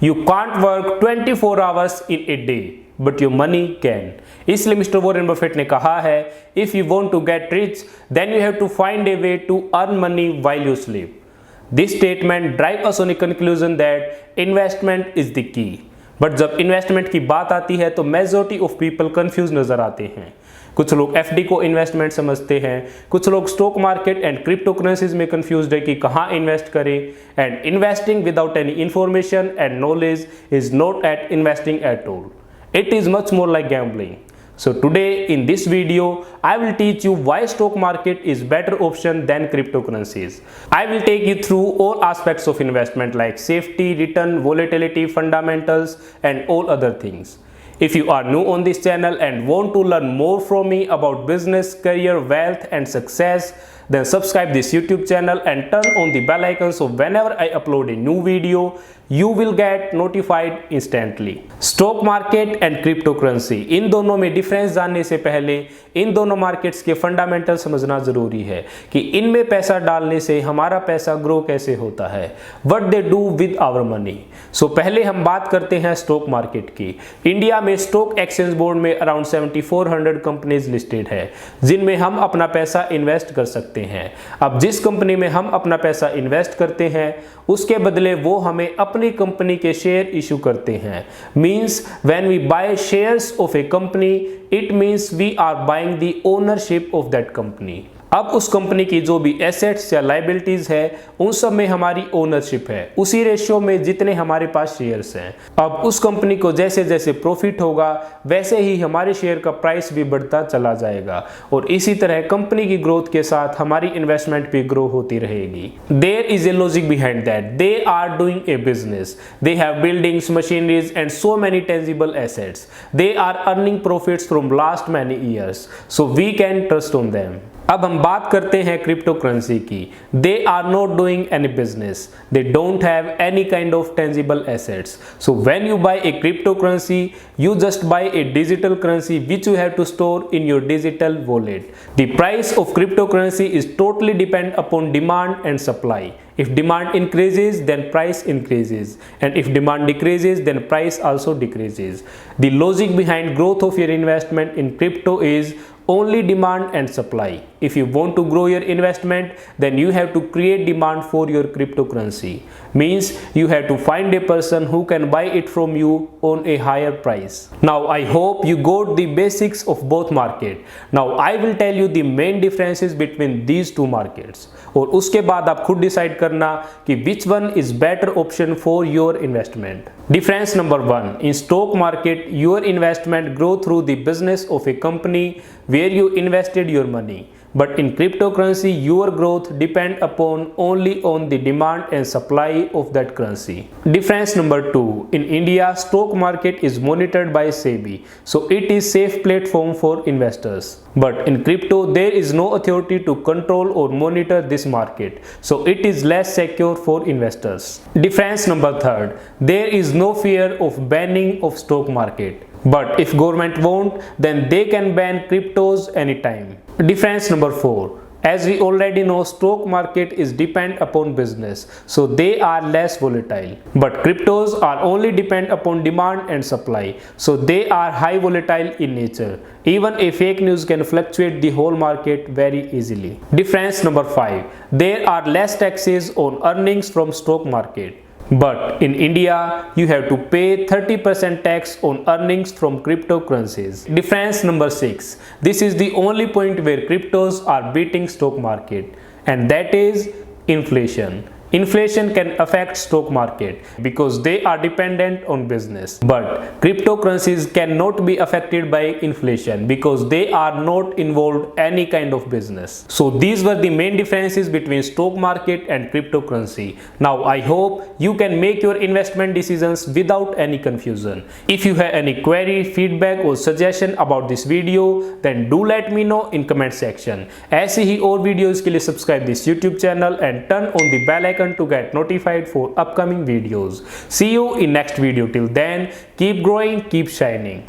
You can't work 24 hours in a day, but your money can. इसलिए mister Warren Buffett ने कहा है, if you want to get rich, then you have to find a way to earn money while you sleep. This statement drives us on a conclusion that investment is the key. But जब investment की बात आती है तो majority of people confuse नजर आते हैं। कुछ लोग एफडी को इन्वेस्टमेंट समझते हैं, कुछ लोग stock market and crypto currencies में कंफ्यूज्ड है कि कहां इन्वेस्ट करें। And investing without any information and knowledge is not at investing at all, it is much more like gambling. So today in this video, I will teach you why stock market is better option than cryptocurrencies. I will take you through all aspects of investment like safety, return, volatility, fundamentals and all other things. If you are new on this channel and want to learn more from me about business, career, wealth and success, then subscribe this YouTube channel and turn on the bell icon so whenever I upload a new video, you will get notified instantly. Stock market and cryptocurrency, इन दोनों में difference जानने से पहले इन दोनों markets के fundamental समझना जरूरी है कि इनमें पैसा डालने से हमारा पैसा ग्रो कैसे होता है, what they do with our money. So पहले हम बात करते हैं स्टॉक मार्केट की। इंडिया में स्टॉक एक्सचेंज बोर्ड में अराउंड 7400 कंपनीज लिस्टेड है जिनमें हम अपना पैसा इन्वेस्ट कर सकते हैं। अब जिस कंपनी में हम अपना पैसा इन्वेस्ट करते हैं उसके बदले वो हमें अपनी कंपनी के शेयर इशू करते हैं। Means when we buy shares of a company, it means we are buying the ownership of that company. अब उस कंपनी की जो भी एसेट्स या लाइबिलिटीज है उन सब में हमारी ओनरशिप है, उसी रेशियो में जितने हमारे पास शेयर्स हैं। अब उस कंपनी को जैसे जैसे प्रॉफिट होगा वैसे ही हमारे शेयर का प्राइस भी बढ़ता चला जाएगा और इसी तरह कंपनी की ग्रोथ के साथ हमारी इन्वेस्टमेंट भी ग्रो होती रहेगी। There is a logic behind that, they are doing a business, they have buildings, machineries and so many tangible assets, they are earning profits from last many years, so we can trust on them. अब हम बात करते हैं crypto currency की। They are not doing any business, they don't have any kind of tangible assets, so when you buy a crypto currency you just buy a digital currency which you have to store in your digital wallet. The price of cryptocurrency is totally depend upon demand and supply. If demand increases, then price increases, and if demand decreases, then price also decreases. The logic behind growth of your investment in crypto is only demand and supply. If you want to grow your investment, then you have to create demand for your cryptocurrency. Means you have to find a person who can buy it from you on a higher price. Now I hope you got the basics of both market. Now I will tell you the main differences between these two markets. और उसके बाद आप खुद decide करना कि which one is better option for your investment. Difference number 1, in stock market your investment grow through the business of a company where you invested your money. But in cryptocurrency, your growth depend upon only on the demand and supply of that currency. Difference number 2, in India, stock market is monitored by SEBI, so it is safe platform for investors. But in crypto, there is no authority to control or monitor this market, so it is less secure for investors. Difference number 3, there is no fear of banning of stock market. But if government won't, then they can ban cryptos anytime. Difference number 4, as we already know, stock market is depend upon business, so they are less volatile. But cryptos are only depend upon demand and supply, so they are high volatile in nature. Even a fake news can fluctuate the whole market very easily. Difference number 5, there are less taxes on earnings from stock market. But in India, you have to pay 30% tax on earnings from cryptocurrencies. Difference number 6. This is the only point where cryptos are beating stock market, and that is inflation. Inflation can affect stock market because they are dependent on business. But cryptocurrencies cannot be affected by inflation because they are not involved any kind of business. So these were the main differences between stock market and cryptocurrency. Now I hope you can make your investment decisions without any confusion. If you have any query, feedback or suggestion about this video, then do let me know in comment section. ऐसे ही और videos के लिए subscribe this YouTube channel and turn on the bell icon to get notified for upcoming videos. See you in next video. Till then, keep growing, keep shining.